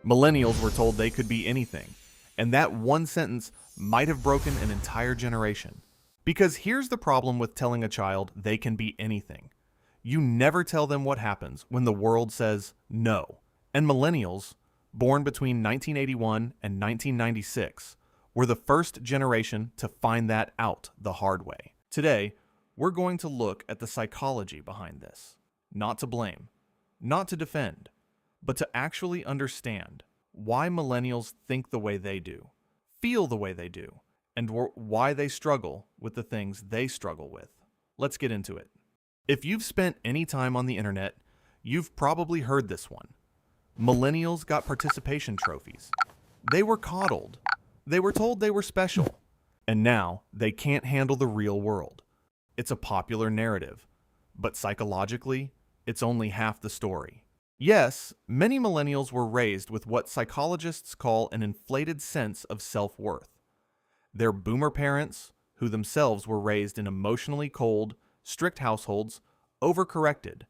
Millennials were told they could be anything, and that one sentence might have broken an entire generation. Because here's the problem with telling a child they can be anything. You never tell them what happens when the world says no. And millennials, born between 1981 and 1996, were the first generation to find that out the hard way. Today, we're going to look at the psychology behind this. Not to blame, not to defend, but to actually understand why millennials think the way they do, feel the way they do, and why they struggle with the things they struggle with. Let's get into it. If you've spent any time on the internet, you've probably heard this one. Millennials got participation trophies. They were coddled. They were told they were special. And now they can't handle the real world. It's a popular narrative, but psychologically, it's only half the story. Yes, many millennials were raised with what psychologists call an inflated sense of self-worth. Their boomer parents, who themselves were raised in emotionally cold, strict households, overcorrected.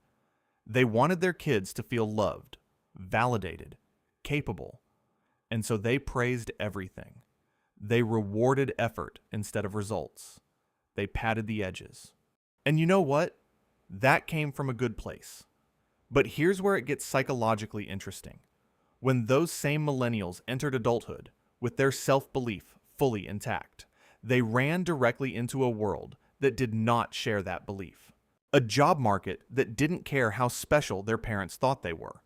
They wanted their kids to feel loved, validated, capable, and so they praised everything. They rewarded effort instead of results. They padded the edges. And you know what? That came from a good place. But here's where it gets psychologically interesting. When those same millennials entered adulthood with their self-belief fully intact, they ran directly into a world that did not share that belief. A job market that didn't care how special their parents thought they were.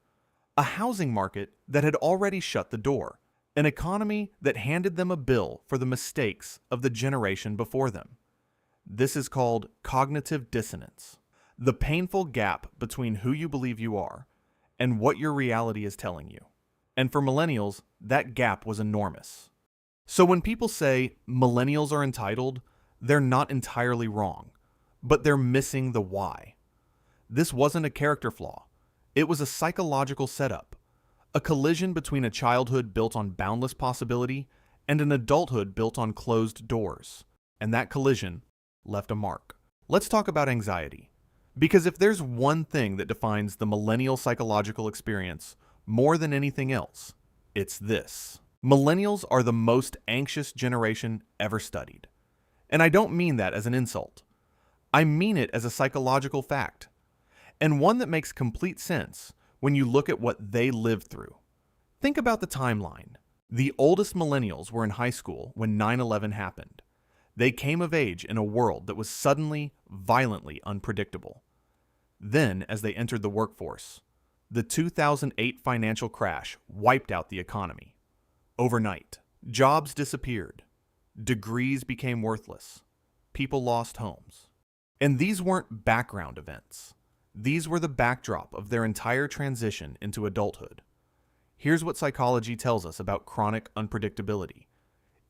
A housing market that had already shut the door. An economy that handed them a bill for the mistakes of the generation before them. This is called cognitive dissonance. The painful gap between who you believe you are and what your reality is telling you. And for millennials, that gap was enormous. So when people say millennials are entitled, they're not entirely wrong, but they're missing the why. This wasn't a character flaw. It was a psychological setup, a collision between a childhood built on boundless possibility and an adulthood built on closed doors. And that collision left a mark. Let's talk about anxiety. Because if there's one thing that defines the millennial psychological experience more than anything else, it's this. Millennials are the most anxious generation ever studied. And I don't mean that as an insult. I mean it as a psychological fact. And one that makes complete sense when you look at what they lived through. Think about the timeline. The oldest millennials were in high school when 9/11 happened. They came of age in a world that was suddenly, violently unpredictable. Then, as they entered the workforce, the 2008 financial crash wiped out the economy. Overnight, jobs disappeared. Degrees became worthless. People lost homes. And these weren't background events. These were the backdrop of their entire transition into adulthood. Here's what psychology tells us about chronic unpredictability.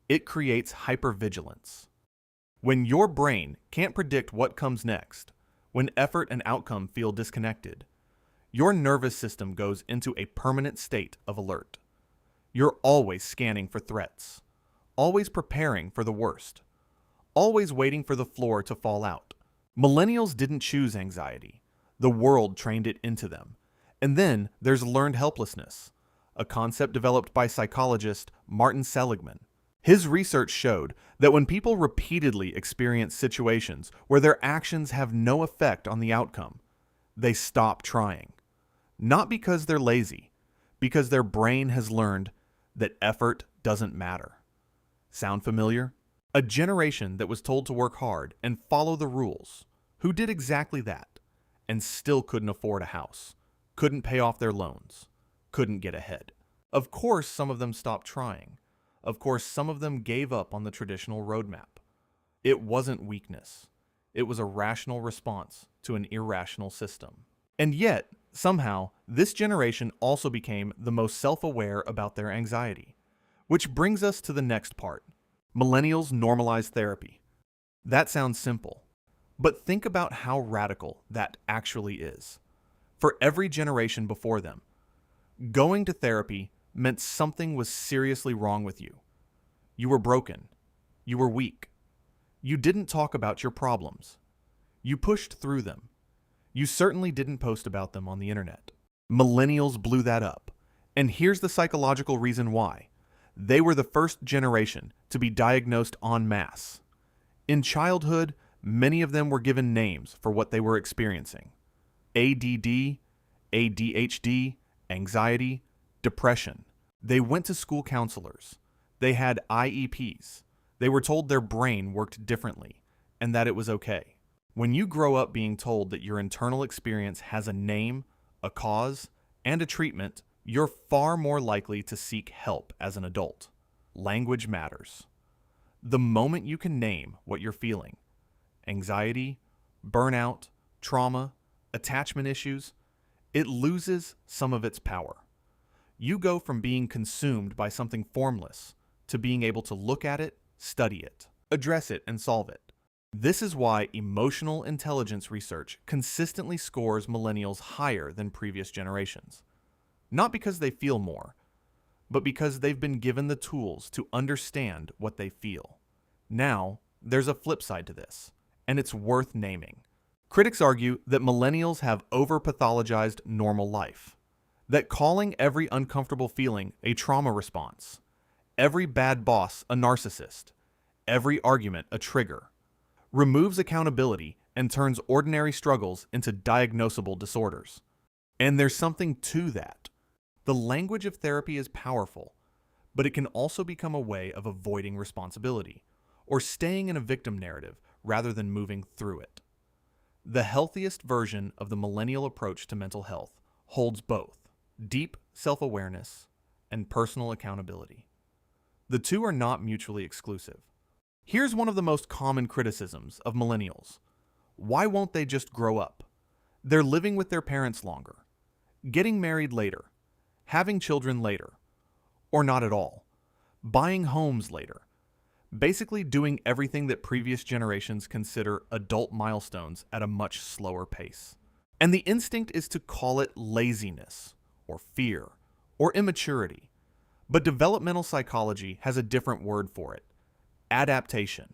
It creates hypervigilance. When your brain can't predict what comes next, when effort and outcome feel disconnected, your nervous system goes into a permanent state of alert. You're always scanning for threats, always preparing for the worst, always waiting for the floor to fall out. Millennials didn't choose anxiety. The world trained it into them. And then there's learned helplessness, a concept developed by psychologist Martin Seligman. His research showed that when people repeatedly experience situations where their actions have no effect on the outcome, they stop trying. Not because they're lazy, because their brain has learned that effort doesn't matter. Sound familiar? A generation that was told to work hard and follow the rules, who did exactly that, and still couldn't afford a house, couldn't pay off their loans, couldn't get ahead. Of course, some of them stopped trying. Of course, some of them gave up on the traditional roadmap. It wasn't weakness. It was a rational response to an irrational system. And yet, somehow, this generation also became the most self-aware about their anxiety. Which brings us to the next part. Millennials normalize therapy. That sounds simple. But think about how radical that actually is. For every generation before them, going to therapy meant something was seriously wrong with you. You were broken. You were weak. You didn't talk about your problems. You pushed through them. You certainly didn't post about them on the internet. Millennials blew that up, And here's the psychological reason why. They were the first generation to be diagnosed en masse. In childhood, many of them were given names for what they were experiencing: ADD, ADHD, anxiety, depression. They went to school counselors. They had IEPs. They were told their brain worked differently and that it was okay. When you grow up being told that your internal experience has a name, a cause, and a treatment, you're far more likely to seek help as an adult. Language matters. The moment you can name what you're feeling, anxiety, burnout, trauma, attachment issues, it loses some of its power. You go from being consumed by something formless to being able to look at it, study it, address it, and solve it. This is why emotional intelligence research consistently scores millennials higher than previous generations. Not because they feel more, but because they've been given the tools to understand what they feel. Now, there's a flip side to this, and it's worth naming. Critics argue that millennials have over-pathologized normal life, that calling every uncomfortable feeling a trauma response, every bad boss a narcissist, every argument a trigger, removes accountability and turns ordinary struggles into diagnosable disorders. And there's something to that. The language of therapy is powerful, but it can also become a way of avoiding responsibility or staying in a victim narrative rather than moving through it. The healthiest version of the millennial approach to mental health holds both deep self-awareness and personal accountability. The two are not mutually exclusive. Here's one of the most common criticisms of millennials. Why won't they just grow up? They're living with their parents longer, getting married later, having children later, or not at all, buying homes later, basically doing everything that previous generations consider adult milestones at a much slower pace. And the instinct is to call it laziness, or fear, or immaturity. But developmental psychology has a different word for it: adaptation.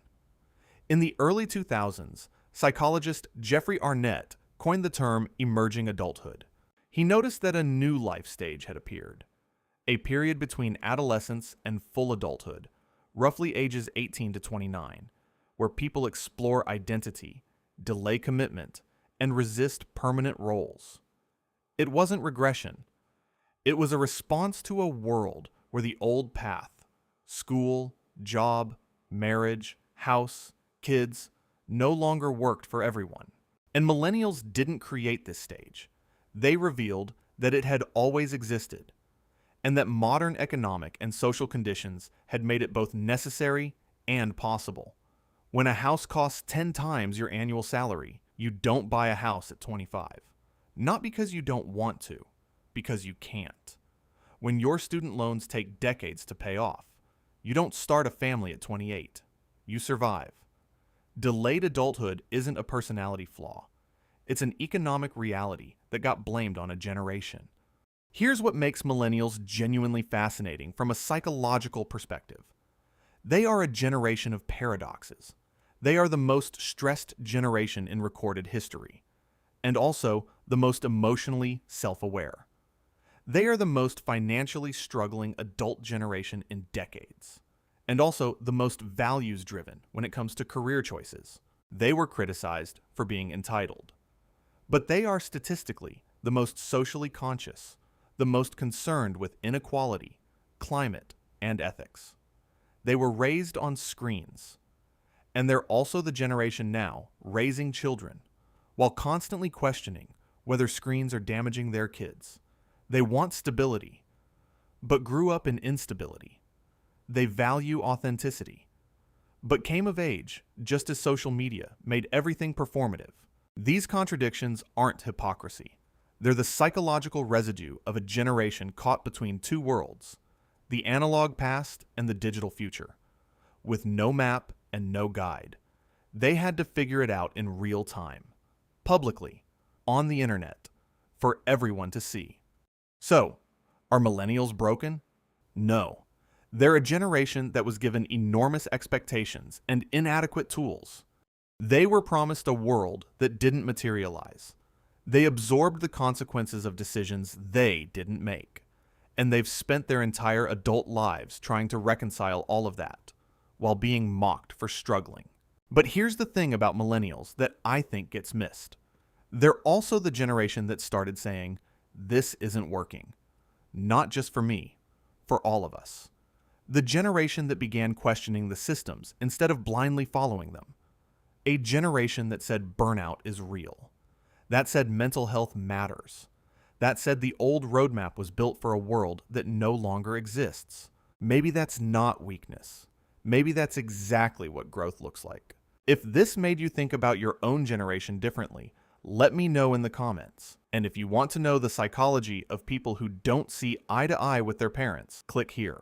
In the early 2000s, psychologist Jeffrey Arnett coined the term emerging adulthood. He noticed that a new life stage had appeared, a period between adolescence and full adulthood, roughly ages 18 to 29, where people explore identity, delay commitment, and resist permanent roles. It wasn't regression. It was a response to a world where the old path, school, job, marriage, house, kids, no longer worked for everyone. And millennials didn't create this stage. They revealed that it had always existed, and that modern economic and social conditions had made it both necessary and possible. When a house costs 10 times your annual salary, you don't buy a house at 25. Not because you don't want to, because you can't. When your student loans take decades to pay off, you don't start a family at 28. You survive. Delayed adulthood isn't a personality flaw. It's an economic reality that got blamed on a generation. Here's what makes millennials genuinely fascinating from a psychological perspective. They are a generation of paradoxes. They are the most stressed generation in recorded history, and also the most emotionally self-aware. They are the most financially struggling adult generation in decades, and also the most values-driven when it comes to career choices. They were criticized for being entitled. But they are statistically the most socially conscious, the most concerned with inequality, climate, and ethics. They were raised on screens, and they're also the generation now raising children while constantly questioning whether screens are damaging their kids. They want stability, but grew up in instability. They value authenticity, but came of age just as social media made everything performative. These contradictions aren't hypocrisy. They're the psychological residue of a generation caught between two worlds, the analog past and the digital future, with no map and no guide. They had to figure it out in real time, publicly, on the internet, for everyone to see. So, are millennials broken? No. They're a generation that was given enormous expectations and inadequate tools. They were promised a world that didn't materialize. They absorbed the consequences of decisions they didn't make. and they've spent their entire adult lives trying to reconcile all of that, while being mocked for struggling. But here's the thing about millennials that I think gets missed. They're also the generation that started saying, "This isn't working." Not just for me, for all of us. The generation that began questioning the systems instead of blindly following them. A generation that said burnout is real. That said mental health matters. That said the old roadmap was built for a world that no longer exists. Maybe that's not weakness. Maybe that's exactly what growth looks like. If this made you think about your own generation differently, let me know in the comments. And if you want to know the psychology of people who don't see eye to eye with their parents, click here.